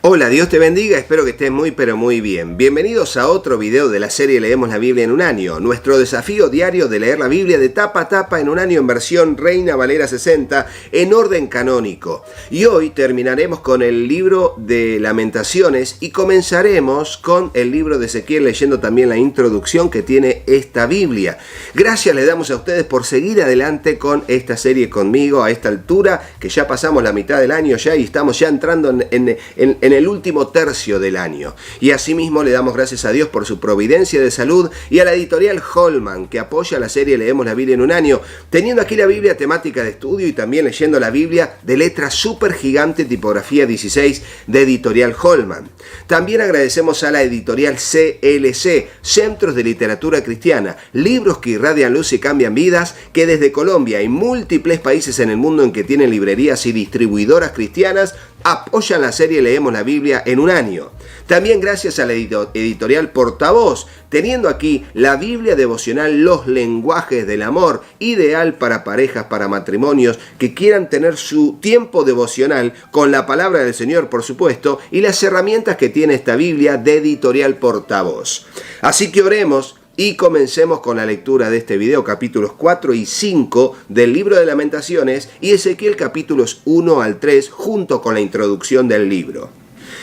Hola, Dios te bendiga, espero que estés muy pero muy bien. Bienvenidos a otro video de la serie Leemos la Biblia en un año. Nuestro desafío diario de leer la Biblia de tapa a tapa en un año en versión Reina Valera 60 en orden canónico. Y hoy terminaremos con el libro de Lamentaciones y comenzaremos con el libro de Ezequiel leyendo también la introducción que tiene esta Biblia. Gracias le damos a ustedes por seguir adelante con esta serie conmigo a esta altura, que ya pasamos la mitad del año ya y estamos ya entrando en el último tercio del año. Y asimismo le damos gracias a Dios por su providencia de salud y a la editorial Holman, que apoya la serie Leemos la Biblia en un año, teniendo aquí la Biblia temática de estudio y también leyendo la Biblia de letra súper gigante, tipografía 16 de editorial Holman. También agradecemos a la editorial CLC, Centros de Literatura Cristiana, libros que irradian luz y cambian vidas, que desde Colombia y múltiples países en el mundo en que tienen librerías y distribuidoras cristianas, apoyan la serie Leemos la Biblia en un año. También gracias a la editorial Portavoz, teniendo aquí la Biblia devocional Los lenguajes del amor, ideal para parejas, para matrimonios que quieran tener su tiempo devocional con la palabra del Señor, por supuesto, y las herramientas que tiene esta Biblia de editorial Portavoz. Así que oremos y comencemos con la lectura de este video, capítulos 4 y 5 del libro de Lamentaciones y Ezequiel capítulos 1 al 3, junto con la introducción del libro.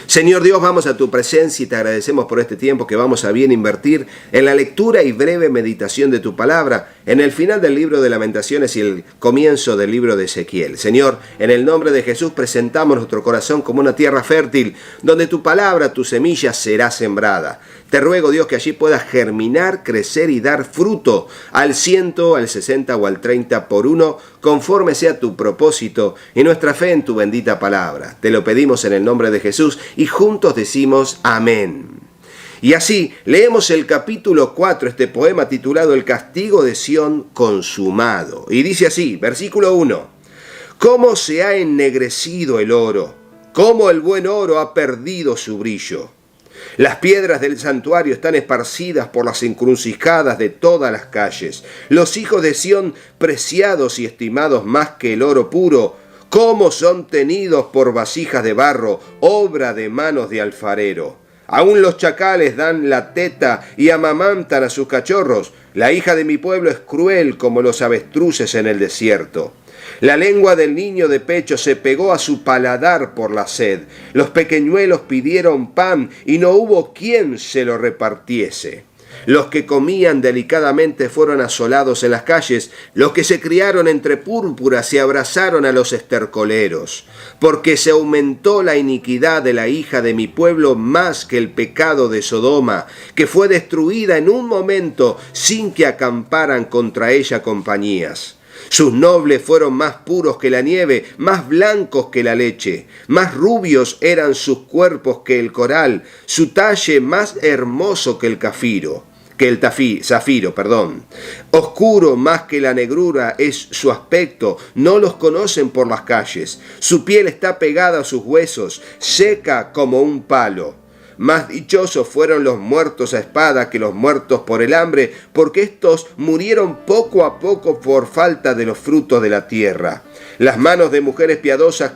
Señor Dios, vamos a tu presencia y te agradecemos por este tiempo que vamos a bien invertir en la lectura y breve meditación de tu palabra, en el final del libro de Lamentaciones y el comienzo del libro de Ezequiel. Señor, en el nombre de Jesús presentamos nuestro corazón como una tierra fértil, donde tu palabra, tu semilla será sembrada. Te ruego, Dios, que allí pueda germinar, crecer y dar fruto al 100, al 60 o al 30 por uno, conforme sea tu propósito y nuestra fe en tu bendita palabra. Te lo pedimos en el nombre de Jesús y juntos decimos amén. Y así leemos el capítulo 4, este poema titulado El castigo de Sión consumado. Y dice así, versículo 1. ¿Cómo se ha ennegrecido el oro? ¿Cómo el buen oro ha perdido su brillo? Las piedras del santuario están esparcidas por las encrucijadas de todas las calles. Los hijos de Sión, preciados y estimados más que el oro puro, cómo son tenidos por vasijas de barro, obra de manos de alfarero. Aún los chacales dan la teta y amamantan a sus cachorros. La hija de mi pueblo es cruel como los avestruces en el desierto. La lengua del niño de pecho se pegó a su paladar por la sed. Los pequeñuelos pidieron pan y no hubo quien se lo repartiese. Los que comían delicadamente fueron asolados en las calles. Los que se criaron entre púrpuras se abrazaron a los estercoleros. Porque se aumentó la iniquidad de la hija de mi pueblo más que el pecado de Sodoma, que fue destruida en un momento sin que acamparan contra ella compañías. Sus nobles fueron más puros que la nieve, más blancos que la leche, más rubios eran sus cuerpos que el coral, su talle más hermoso que el zafiro. Oscuro más que la negrura es su aspecto, no los conocen por las calles. Su piel está pegada a sus huesos, seca como un palo. Más dichosos fueron los muertos a espada que los muertos por el hambre, porque estos murieron poco a poco por falta de los frutos de la tierra. Las manos de mujeres piadosas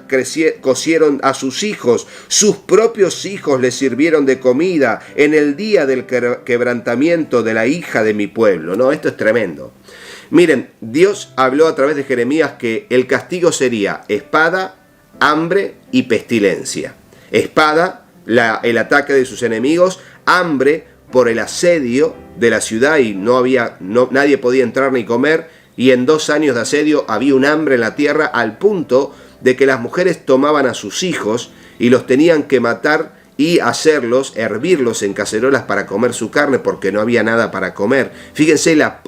cocieron a sus hijos, sus propios hijos les sirvieron de comida en el día del quebrantamiento de la hija de mi pueblo. No, esto es tremendo. Miren, Dios habló a través de Jeremías que el castigo sería espada, hambre y pestilencia. Espada, el ataque de sus enemigos, hambre por el asedio de la ciudad y nadie podía entrar ni comer, y en 2 años de asedio había un hambre en la tierra al punto de que las mujeres tomaban a sus hijos y los tenían que matar y hervirlos en cacerolas para comer su carne porque no había nada para comer. Fíjense la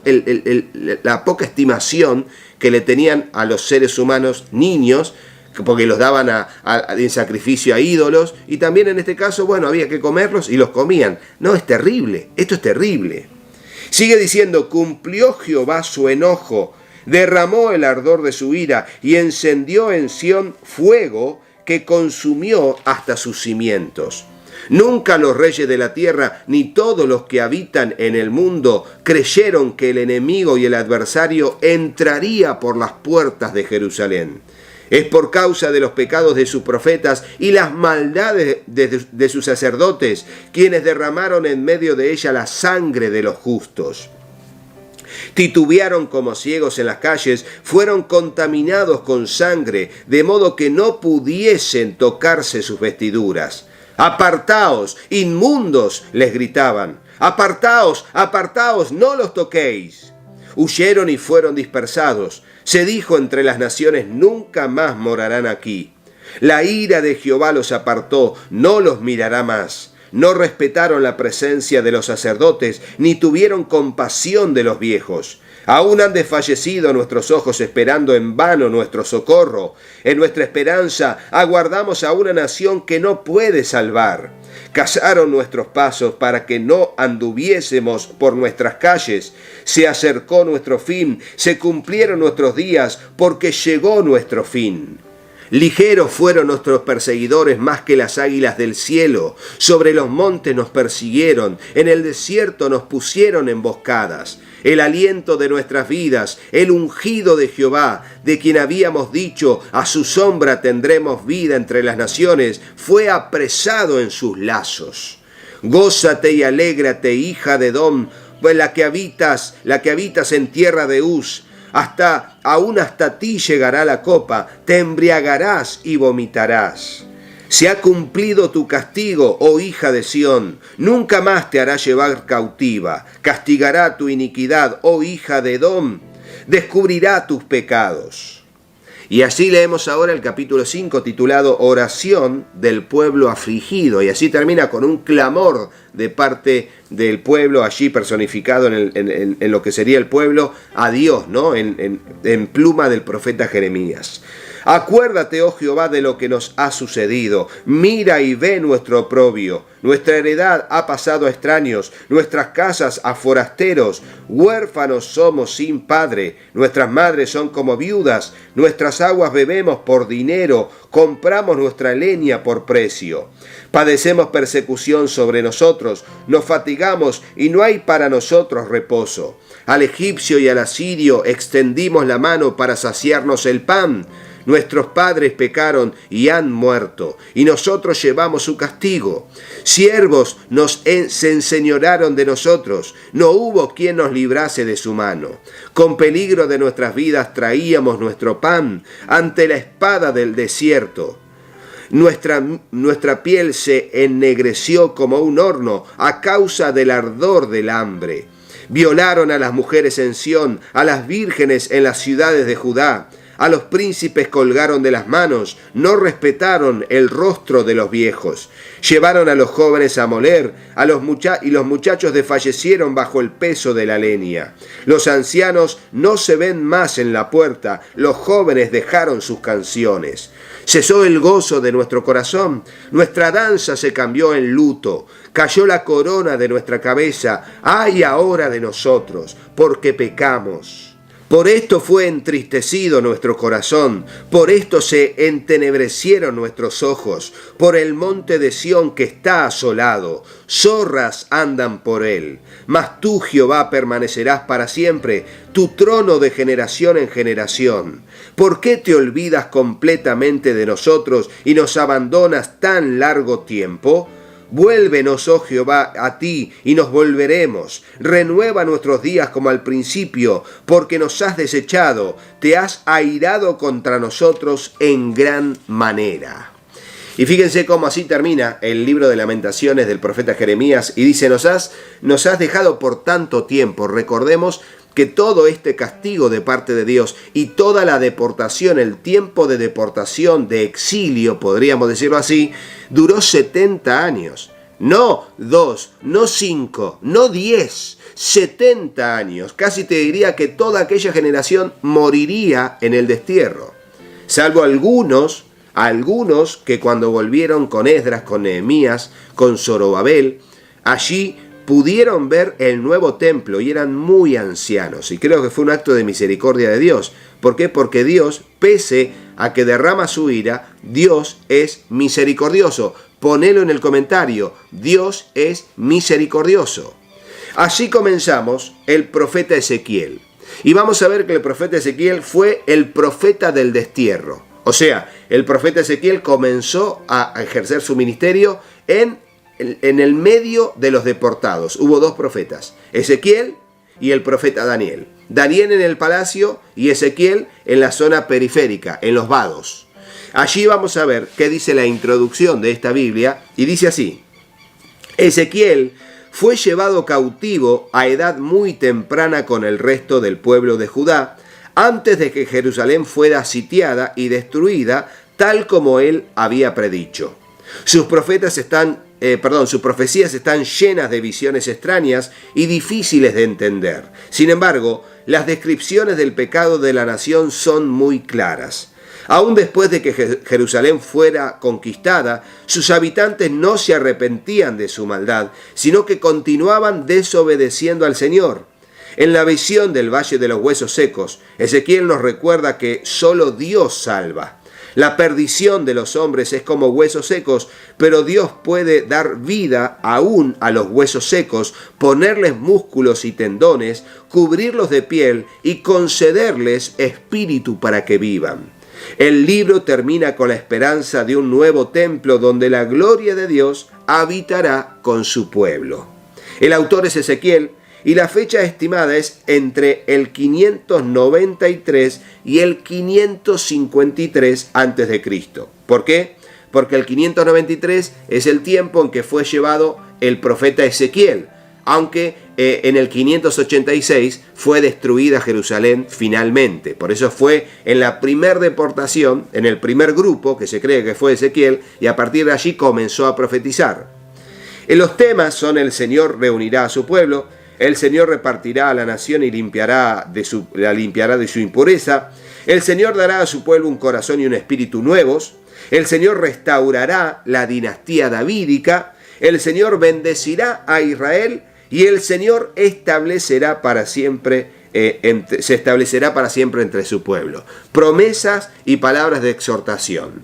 poca estimación que le tenían a los seres humanos, niños, porque los daban en sacrificio a ídolos, y también en este caso, bueno, había que comerlos y los comían. No, es terrible, esto es terrible. Sigue diciendo, cumplió Jehová su enojo, derramó el ardor de su ira y encendió en Sión fuego que consumió hasta sus cimientos. Nunca los reyes de la tierra, ni todos los que habitan en el mundo, creyeron que el enemigo y el adversario entraría por las puertas de Jerusalén. Es por causa de los pecados de sus profetas y las maldades de sus sacerdotes, quienes derramaron en medio de ella la sangre de los justos. Titubearon como ciegos en las calles, fueron contaminados con sangre, de modo que no pudiesen tocarse sus vestiduras. «Apartaos, inmundos», les gritaban. «Apartaos, apartaos, no los toquéis». Huyeron y fueron dispersados. Se dijo entre las naciones: «Nunca más morarán aquí». La ira de Jehová los apartó, no los mirará más. No respetaron la presencia de los sacerdotes, ni tuvieron compasión de los viejos. Aún han desfallecido nuestros ojos esperando en vano nuestro socorro. En nuestra esperanza aguardamos a una nación que no puede salvar. Cazaron nuestros pasos para que no anduviésemos por nuestras calles. Se acercó nuestro fin, se cumplieron nuestros días, porque llegó nuestro fin. Ligeros fueron nuestros perseguidores más que las águilas del cielo. Sobre los montes nos persiguieron, en el desierto nos pusieron emboscadas. El aliento de nuestras vidas, el ungido de Jehová, de quien habíamos dicho: a su sombra tendremos vida entre las naciones, fue apresado en sus lazos. Gózate y alégrate, hija de Edom, pues la que habitas en tierra de Uz. Aún hasta ti llegará la copa, te embriagarás y vomitarás. Se ha cumplido tu castigo, oh hija de Sión, nunca más te hará llevar cautiva. Castigará tu iniquidad, oh hija de Edom, descubrirá tus pecados. Y así leemos ahora el capítulo 5 titulado Oración del pueblo afligido. Y así termina con un clamor de parte del pueblo, allí personificado en lo que sería el pueblo, a Dios, ¿no? En pluma del profeta Jeremías. Acuérdate, oh Jehová, de lo que nos ha sucedido. Mira y ve nuestro oprobio. Nuestra heredad ha pasado a extraños, nuestras casas a forasteros. Huérfanos somos sin padre, nuestras madres son como viudas. Nuestras aguas bebemos por dinero, compramos nuestra leña por precio. Padecemos persecución sobre nosotros, nos fatigamos y no hay para nosotros reposo. Al egipcio y al asirio extendimos la mano para saciarnos el pan. Nuestros padres pecaron y han muerto, y nosotros llevamos su castigo. Siervos se enseñorearon de nosotros, no hubo quien nos librase de su mano. Con peligro de nuestras vidas traíamos nuestro pan ante la espada del desierto. Nuestra piel se ennegreció como un horno a causa del ardor del hambre. Violaron a las mujeres en Sión, a las vírgenes en las ciudades de Judá. A los príncipes colgaron de las manos, no respetaron el rostro de los viejos. Llevaron a los jóvenes a moler, y los muchachos desfallecieron bajo el peso de la leña. Los ancianos no se ven más en la puerta, los jóvenes dejaron sus canciones. Cesó el gozo de nuestro corazón, nuestra danza se cambió en luto. Cayó la corona de nuestra cabeza, ¡ay ahora de nosotros!, porque pecamos. Por esto fue entristecido nuestro corazón, por esto se entenebrecieron nuestros ojos, por el monte de Sión que está asolado, zorras andan por él. Mas tú, Jehová, permanecerás para siempre, tu trono de generación en generación. ¿Por qué te olvidas completamente de nosotros y nos abandonas tan largo tiempo? Vuélvenos, oh Jehová, a ti, y nos volveremos. Renueva nuestros días como al principio, porque nos has desechado, te has airado contra nosotros en gran manera. Y fíjense cómo así termina el libro de Lamentaciones del profeta Jeremías, y dice: nos has dejado por tanto tiempo. Recordemos que todo este castigo de parte de Dios y toda la deportación, el tiempo de deportación, de exilio, podríamos decirlo así, duró 70 años. No 2, no 5, no 10, 70 años. Casi te diría que toda aquella generación moriría en el destierro. Salvo algunos que cuando volvieron con Esdras, con Nehemías, con Zorobabel, allí pudieron ver el nuevo templo y eran muy ancianos. Y creo que fue un acto de misericordia de Dios. ¿Por qué? Porque Dios, pese a que derrama su ira, Dios es misericordioso. Ponelo en el comentario: Dios es misericordioso. Así comenzamos el profeta Ezequiel. Y vamos a ver que el profeta Ezequiel fue el profeta del destierro. O sea, el profeta Ezequiel comenzó a ejercer su ministerio en el medio de los deportados. Hubo dos profetas, Ezequiel y el profeta Daniel. Daniel en el palacio y Ezequiel en la zona periférica, en los vados. Allí vamos a ver qué dice la introducción de esta Biblia, y dice así: Ezequiel fue llevado cautivo a edad muy temprana con el resto del pueblo de Judá, antes de que Jerusalén fuera sitiada y destruida, tal como él había predicho. Sus profecías están llenas de visiones extrañas y difíciles de entender. Sin embargo, las descripciones del pecado de la nación son muy claras. Aún después de que Jerusalén fuera conquistada, sus habitantes no se arrepentían de su maldad, sino que continuaban desobedeciendo al Señor. En la visión del Valle de los Huesos Secos, Ezequiel nos recuerda que solo Dios salva. La perdición de los hombres es como huesos secos, pero Dios puede dar vida aún a los huesos secos, ponerles músculos y tendones, cubrirlos de piel y concederles espíritu para que vivan. El libro termina con la esperanza de un nuevo templo donde la gloria de Dios habitará con su pueblo. El autor es Ezequiel y la fecha estimada es entre el 593 y el 553 a.C. ¿Por qué? Porque el 593 es el tiempo en que fue llevado el profeta Ezequiel, aunque en el 586 fue destruida Jerusalén finalmente. Por eso fue en la primer deportación, en el primer grupo, que se cree que fue Ezequiel, y a partir de allí comenzó a profetizar. Los temas son: el Señor reunirá a su pueblo, el Señor repartirá a la nación y la limpiará de su impureza, el Señor dará a su pueblo un corazón y un espíritu nuevos, el Señor restaurará la dinastía davídica, el Señor bendecirá a Israel, y el Señor se establecerá para siempre entre su pueblo. Promesas y palabras de exhortación.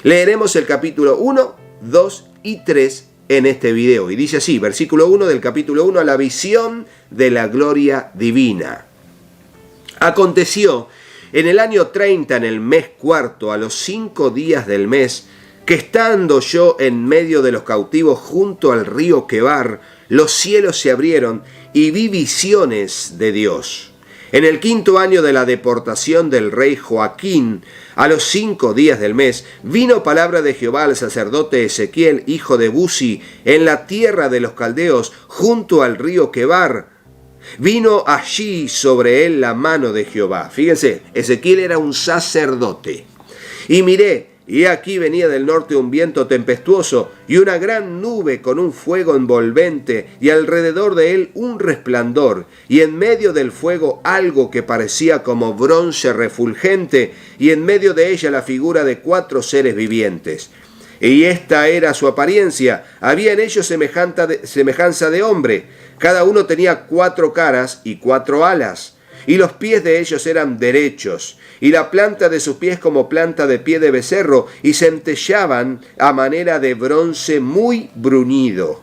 Leeremos el capítulo 1, 2 y 3 en este video. Y dice así, versículo 1 del capítulo 1, la visión de la gloria divina. Aconteció en el año 30, en el mes cuarto, a los 5 días del mes, que estando yo en medio de los cautivos junto al río Quebar, los cielos se abrieron y vi visiones de Dios. En el 5.º año de la deportación del rey Joaquín, a los 5 días del mes, vino palabra de Jehová al sacerdote Ezequiel, hijo de Buzi, en la tierra de los caldeos, junto al río Quebar. Vino allí sobre él la mano de Jehová. Fíjense, Ezequiel era un sacerdote. Y miré, y aquí venía del norte un viento tempestuoso y una gran nube con un fuego envolvente, y alrededor de él un resplandor, y en medio del fuego algo que parecía como bronce refulgente, y en medio de ella la figura de 4 seres vivientes. Y esta era su apariencia: había en ellos semejanza de hombre, cada uno tenía 4 caras y 4 alas, y los pies de ellos eran derechos, y la planta de sus pies como planta de pie de becerro, y centellaban a manera de bronce muy bruñido.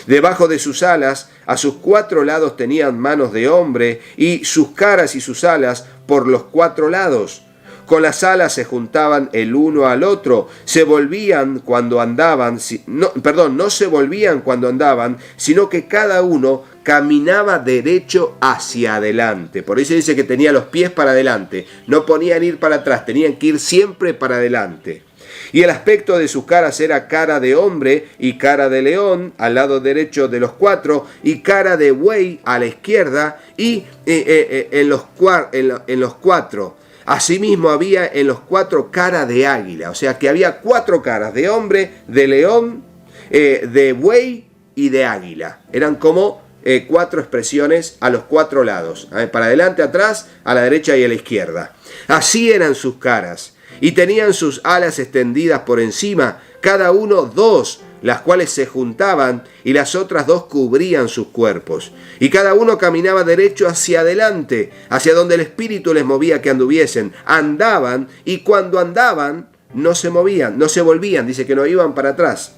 Debajo de sus alas, a sus 4 lados tenían manos de hombre, y sus caras y sus alas por los 4 lados. Con las alas se juntaban el uno al otro, se volvían cuando andaban, no se volvían cuando andaban, sino que cada uno caminaba derecho hacia adelante. Por eso dice que tenía los pies para adelante, no podían ir para atrás, tenían que ir siempre para adelante. Y el aspecto de sus caras era cara de hombre y cara de león al lado derecho de los 4, y cara de buey a la izquierda, y en los 4. Asimismo había en los 4 cara de águila, o sea que había 4 caras: de hombre, de león, de buey y de águila. Eran como 4 expresiones a los 4 lados, para adelante, atrás, a la derecha y a la izquierda. Así eran sus caras, y tenían sus alas extendidas por encima, cada uno 2, las cuales se juntaban, y las otras 2 cubrían sus cuerpos. Y cada uno caminaba derecho hacia adelante, hacia donde el Espíritu les movía que anduviesen. Andaban, y cuando andaban no se movían, no se volvían, dice que no iban para atrás.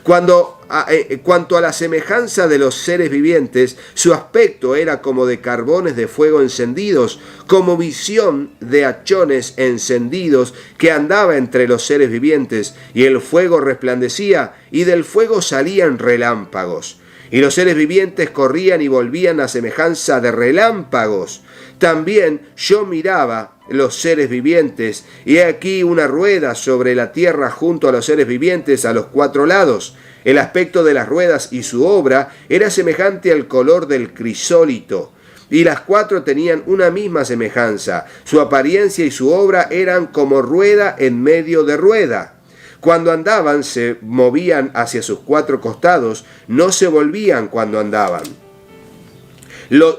Cuanto a la semejanza de los seres vivientes, su aspecto era como de carbones de fuego encendidos, como visión de hachones encendidos que andaba entre los seres vivientes, y el fuego resplandecía, y del fuego salían relámpagos. Y los seres vivientes corrían y volvían a semejanza de relámpagos. También yo miraba los seres vivientes, y he aquí una rueda sobre la tierra junto a los seres vivientes a los 4 lados. El aspecto de las ruedas y su obra era semejante al color del crisólito, y las 4 tenían una misma semejanza. Su apariencia y su obra eran como rueda en medio de rueda. Cuando andaban se movían hacia sus 4 costados, no se volvían cuando andaban.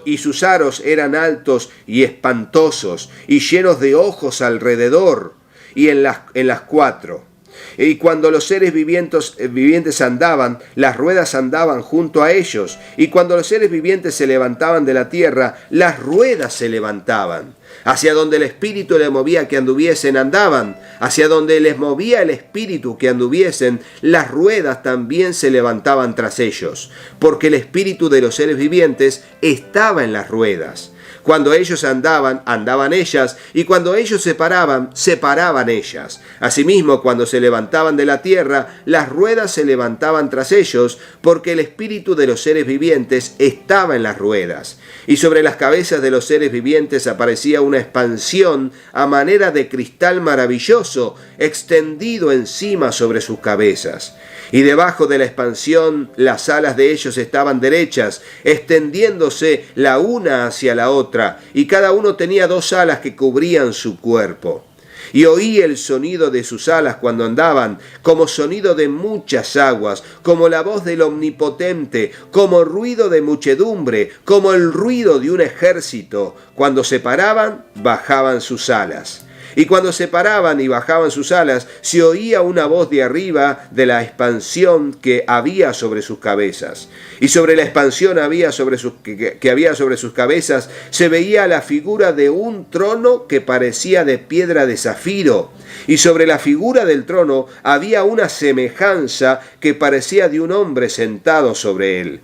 Y sus aros eran altos y espantosos, y llenos de ojos alrededor, y en las 4. Y cuando los seres vivientes andaban, las ruedas andaban junto a ellos. Y cuando los seres vivientes se levantaban de la tierra, las ruedas se levantaban. Hacia donde el Espíritu les movía que anduviesen, andaban. Hacia donde les movía el Espíritu que anduviesen, las ruedas también se levantaban tras ellos. Porque el Espíritu de los seres vivientes estaba en las ruedas. Cuando ellos andaban, andaban ellas, y cuando ellos se paraban, se paraban ellas. Asimismo, cuando se levantaban de la tierra, las ruedas se levantaban tras ellos, porque el espíritu de los seres vivientes estaba en las ruedas. Y sobre las cabezas de los seres vivientes aparecía una expansión a manera de cristal maravilloso, extendido encima sobre sus cabezas. Y debajo de la expansión las alas de ellos estaban derechas, extendiéndose la una hacia la otra, y cada uno tenía 2 alas que cubrían su cuerpo. Y oí el sonido de sus alas cuando andaban, como sonido de muchas aguas, como la voz del Omnipotente, como ruido de muchedumbre, como el ruido de un ejército. Cuando se paraban, bajaban sus alas. Y cuando se paraban y bajaban sus alas, se oía una voz de arriba de la expansión que había sobre sus cabezas. Y sobre la expansión que había sobre sus cabezas, se veía la figura de un trono que parecía de piedra de zafiro. Y sobre la figura del trono había una semejanza que parecía de un hombre sentado sobre él.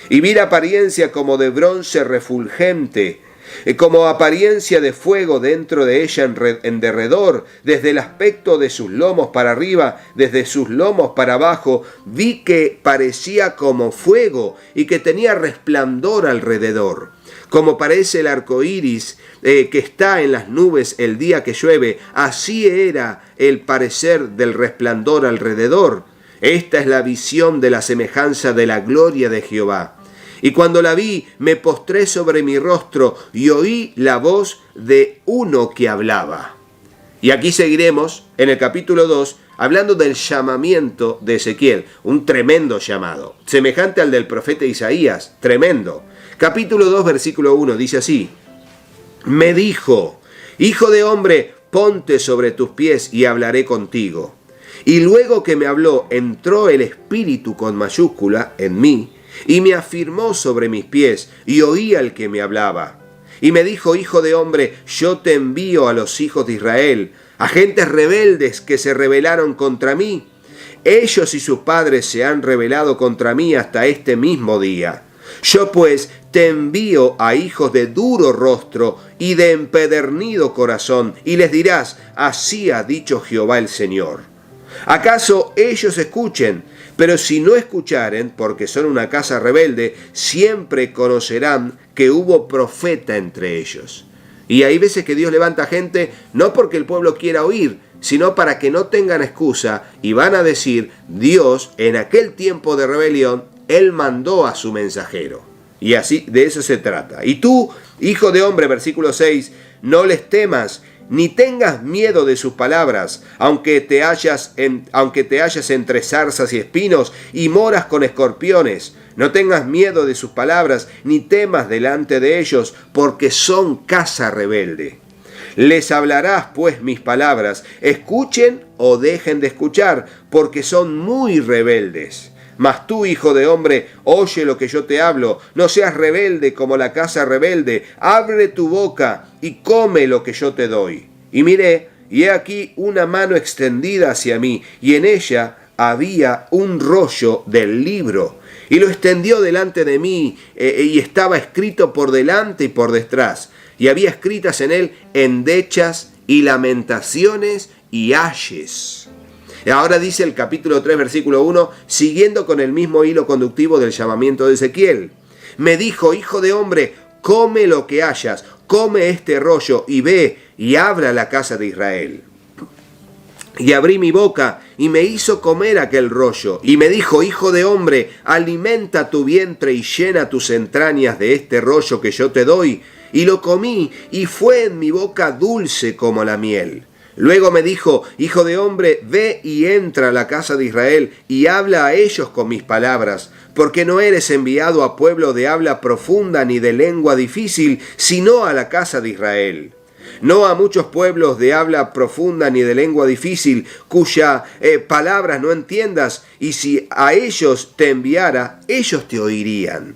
Y vi la apariencia como de bronce refulgente, como apariencia de fuego dentro de ella en derredor, desde el aspecto de sus lomos para arriba, desde sus lomos para abajo, vi que parecía como fuego y que tenía resplandor alrededor. Como parece el arco iris que está en las nubes el día que llueve, así era el parecer del resplandor alrededor. Esta es la visión de la semejanza de la gloria de Jehová. Y cuando la vi, me postré sobre mi rostro y oí la voz de uno que hablaba. Y aquí seguiremos en el capítulo 2, hablando del llamamiento de Ezequiel, un tremendo llamado, semejante al del profeta Isaías, tremendo. Capítulo 2, versículo 1, dice así: me dijo, hijo de hombre, ponte sobre tus pies y hablaré contigo. Y luego que me habló, entró el Espíritu con mayúscula en mí, y me afirmó sobre mis pies, y oí al que me hablaba. Y me dijo, hijo de hombre, yo te envío a los hijos de Israel, a gentes rebeldes que se rebelaron contra mí. Ellos y sus padres se han rebelado contra mí hasta este mismo día. Yo pues te envío a hijos de duro rostro y de empedernido corazón, y les dirás, así ha dicho Jehová el Señor. ¿Acaso ellos escuchen? Pero si no escucharen, porque son una casa rebelde, siempre conocerán que hubo profeta entre ellos. Y hay veces que Dios levanta gente, no porque el pueblo quiera oír, sino para que no tengan excusa, y van a decir, Dios, en aquel tiempo de rebelión, Él mandó a su mensajero. Y así, de eso se trata. Y tú, hijo de hombre, versículo 6, no les temas, ni tengas miedo de sus palabras, aunque te hallas entre zarzas y espinos y moras con escorpiones. No tengas miedo de sus palabras, ni temas delante de ellos, porque son casa rebelde. Les hablarás pues mis palabras, escuchen o dejen de escuchar, porque son muy rebeldes. Mas tú, hijo de hombre, oye lo que yo te hablo, no seas rebelde como la casa rebelde, abre tu boca y come lo que yo te doy. Y miré, y he aquí una mano extendida hacia mí, y en ella había un rollo del libro, y lo extendió delante de mí, y estaba escrito por delante y por detrás, y había escritas en él endechas y lamentaciones y ayes. Ahora dice el capítulo 3, versículo 1, siguiendo con el mismo hilo conductivo del llamamiento de Ezequiel. Me dijo, hijo de hombre, come lo que hayas, come este rollo y ve y habla a la casa de Israel. Y abrí mi boca y me hizo comer aquel rollo. Y me dijo, hijo de hombre, alimenta tu vientre y llena tus entrañas de este rollo que yo te doy. Y lo comí y fue en mi boca dulce como la miel. Luego me dijo, hijo de hombre, ve y entra a la casa de Israel y habla a ellos con mis palabras, porque no eres enviado a pueblo de habla profunda ni de lengua difícil, sino a la casa de Israel. No a muchos pueblos de habla profunda ni de lengua difícil, cuya palabras no entiendas, y si a ellos te enviara, ellos te oirían.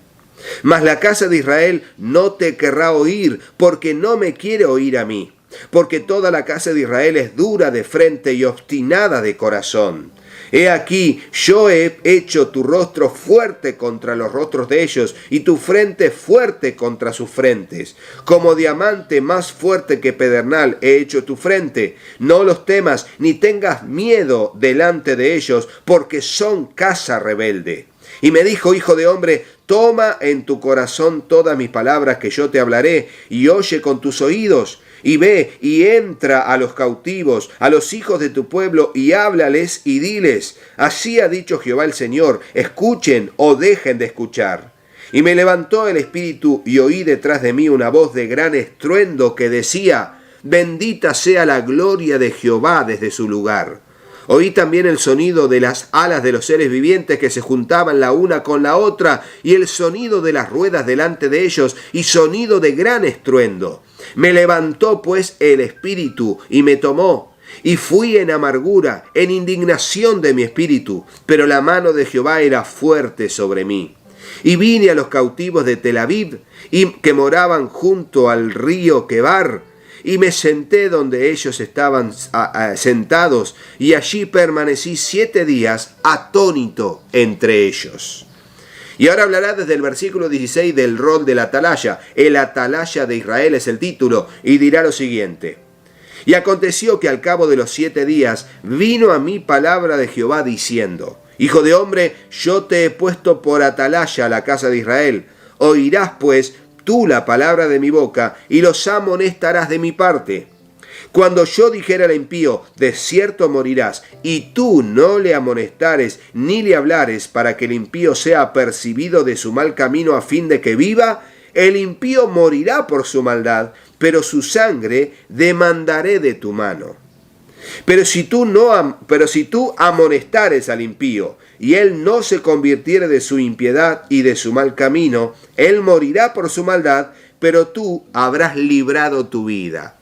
Mas la casa de Israel no te querrá oír, porque no me quiere oír a mí. Porque toda la casa de Israel es dura de frente y obstinada de corazón. He aquí, yo he hecho tu rostro fuerte contra los rostros de ellos, y tu frente fuerte contra sus frentes. Como diamante más fuerte que pedernal he hecho tu frente. No los temas, ni tengas miedo delante de ellos, porque son casa rebelde. Y me dijo, hijo de hombre, toma en tu corazón todas mis palabras que yo te hablaré, y oye con tus oídos. Y ve y entra a los cautivos, a los hijos de tu pueblo, y háblales y diles, así ha dicho Jehová el Señor, escuchen o dejen de escuchar. Y me levantó el espíritu y oí detrás de mí una voz de gran estruendo que decía, bendita sea la gloria de Jehová desde su lugar. Oí también el sonido de las alas de los seres vivientes que se juntaban la una con la otra, y el sonido de las ruedas delante de ellos, y sonido de gran estruendo. Me levantó pues el espíritu y me tomó, y fui en amargura, en indignación de mi espíritu, pero la mano de Jehová era fuerte sobre mí. Y vine a los cautivos de Tel Aviv, y que moraban junto al río Quebar, y me senté donde ellos estaban sentados, y allí permanecí 7 días atónito entre ellos. Y ahora hablará desde el versículo 16 del rol del atalaya. El atalaya de Israel es el título, y dirá lo siguiente. Y aconteció que al cabo de los 7 días vino a mí palabra de Jehová diciendo, hijo de hombre, yo te he puesto por atalaya a la casa de Israel. Oirás pues tú la palabra de mi boca, y los amonestarás de mi parte. Cuando yo dijera al impío, de cierto morirás, y tú no le amonestares ni le hablares para que el impío sea apercibido de su mal camino a fin de que viva, el impío morirá por su maldad, pero su sangre demandaré de tu mano. Pero si tú amonestares al impío, y él no se convirtiere de su impiedad y de su mal camino, él morirá por su maldad, pero tú habrás librado tu vida.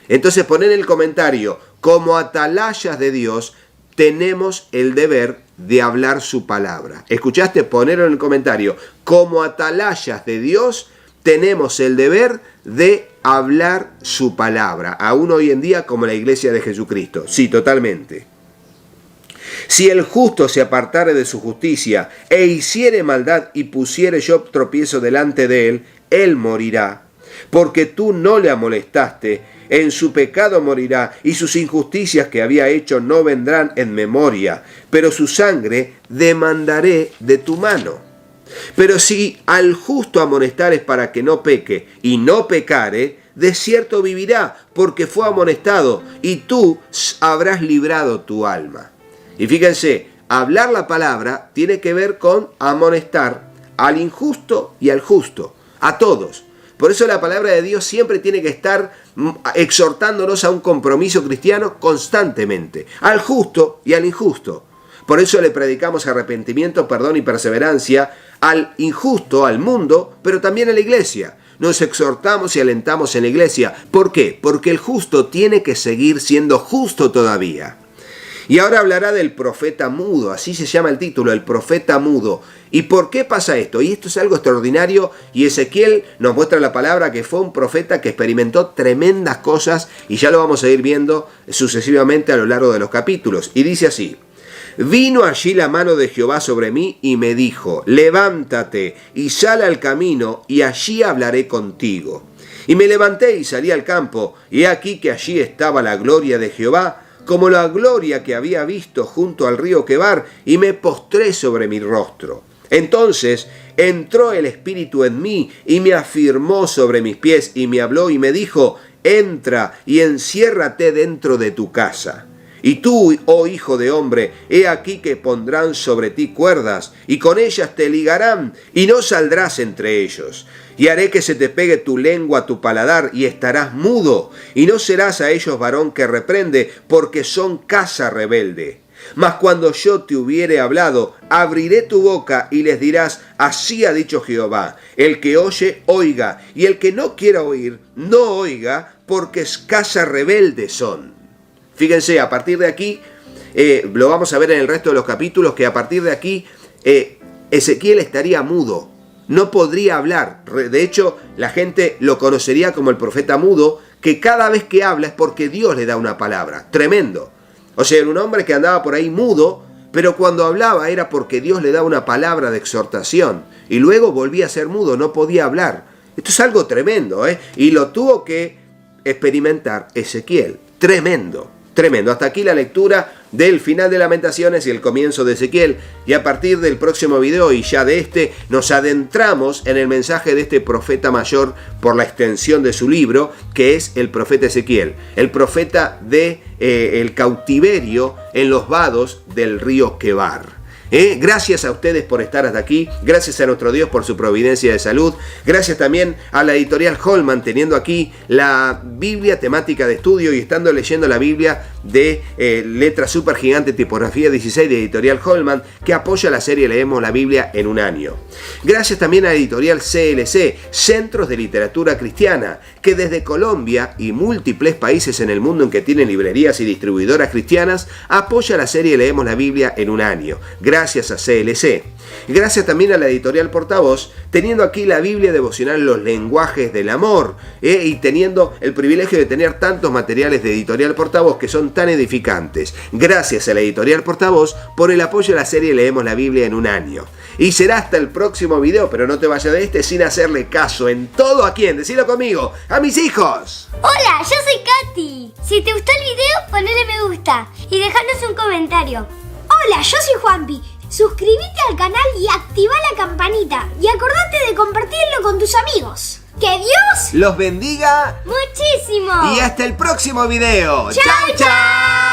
Entonces pon en el comentario, como atalayas de Dios, tenemos el deber de hablar su palabra. ¿Escuchaste? Ponerlo en el comentario. Como atalayas de Dios, tenemos el deber de hablar su palabra, aún hoy en día como la iglesia de Jesucristo. Sí, totalmente. Si el justo se apartare de su justicia e hiciere maldad y pusiere yo tropiezo delante de él, él morirá. Porque tú no le amonestaste, en su pecado morirá, y sus injusticias que había hecho no vendrán en memoria, pero su sangre demandaré de tu mano. Pero si al justo amonestares para que no peque, y no pecare, de cierto vivirá, porque fue amonestado, y tú habrás librado tu alma. Y fíjense, hablar la palabra tiene que ver con amonestar al injusto y al justo, a todos. Por eso la palabra de Dios siempre tiene que estar exhortándonos a un compromiso cristiano constantemente, al justo y al injusto. Por eso le predicamos arrepentimiento, perdón y perseverancia al injusto, al mundo, pero también a la iglesia. Nos exhortamos y alentamos en la iglesia. ¿Por qué? Porque el justo tiene que seguir siendo justo todavía. Y ahora hablará del profeta mudo, así se llama el título, el profeta mudo. ¿Y por qué pasa esto? Y esto es algo extraordinario, y Ezequiel nos muestra la palabra que fue un profeta que experimentó tremendas cosas, y ya lo vamos a ir viendo sucesivamente a lo largo de los capítulos. Y dice así, Vino allí la mano de Jehová sobre mí y me dijo, levántate y sal al camino y allí hablaré contigo. Y me levanté y salí al campo, y he aquí que allí estaba la gloria de Jehová, como la gloria que había visto junto al río Quebar, y me postré sobre mi rostro. Entonces entró el Espíritu en mí, y me afirmó sobre mis pies, y me habló y me dijo, entra y enciérrate dentro de tu casa. Y tú, oh hijo de hombre, he aquí que pondrán sobre ti cuerdas, y con ellas te ligarán, y no saldrás entre ellos. Y haré que se te pegue tu lengua a tu paladar, y estarás mudo, y no serás a ellos varón que reprende, porque son casa rebelde. Mas cuando yo te hubiere hablado, abriré tu boca, y les dirás, así ha dicho Jehová, el que oye, oiga, y el que no quiera oír, no oiga, porque es casa rebelde son. Fíjense, a partir de aquí, lo vamos a ver en el resto de los capítulos, que a partir de aquí Ezequiel estaría mudo, no podría hablar. De hecho, la gente lo conocería como el profeta mudo, que cada vez que habla es porque Dios le da una palabra. Tremendo. O sea, era un hombre que andaba por ahí mudo, pero cuando hablaba era porque Dios le daba una palabra de exhortación. Y luego volvía a ser mudo, no podía hablar. Esto es algo tremendo, ¿eh? Y lo tuvo que experimentar Ezequiel. Tremendo. Tremendo. Hasta aquí la lectura del final de Lamentaciones y el comienzo de Ezequiel. Y a partir del próximo video y ya de este, nos adentramos en el mensaje de este profeta mayor por la extensión de su libro, que es el profeta Ezequiel. El profeta de el cautiverio en los vados del río Quebar. Gracias a ustedes por estar hasta aquí, gracias a nuestro Dios por su providencia de salud, gracias también a la editorial Holman, teniendo aquí la Biblia temática de estudio y estando leyendo la Biblia de letra super gigante, tipografía 16 de editorial Holman, que apoya la serie Leemos la Biblia en un año. Gracias también a la editorial CLC, Centros de Literatura Cristiana, que desde Colombia y múltiples países en el mundo en que tienen librerías y distribuidoras cristianas, apoya la serie Leemos la Biblia en un año. Gracias a CLC. Gracias también a la editorial Portavoz, teniendo aquí la Biblia devocional Los lenguajes del amor, y teniendo el privilegio de tener tantos materiales de editorial Portavoz que son tan edificantes. Gracias a la editorial Portavoz por el apoyo a la serie Leemos la Biblia en un año. Y será hasta el próximo video, pero no te vayas de este sin hacerle caso en todo. ¿A quién? Decilo conmigo, ¡a mis hijos! Hola, yo soy Katy. Si te gustó el video, ponele me gusta y dejanos un comentario. Hola, yo soy Juanpi. Suscríbete al canal y activa la campanita. Y acordate de compartirlo con tus amigos. ¡Que Dios los bendiga muchísimo! Y hasta el próximo video. ¡Chao, chao!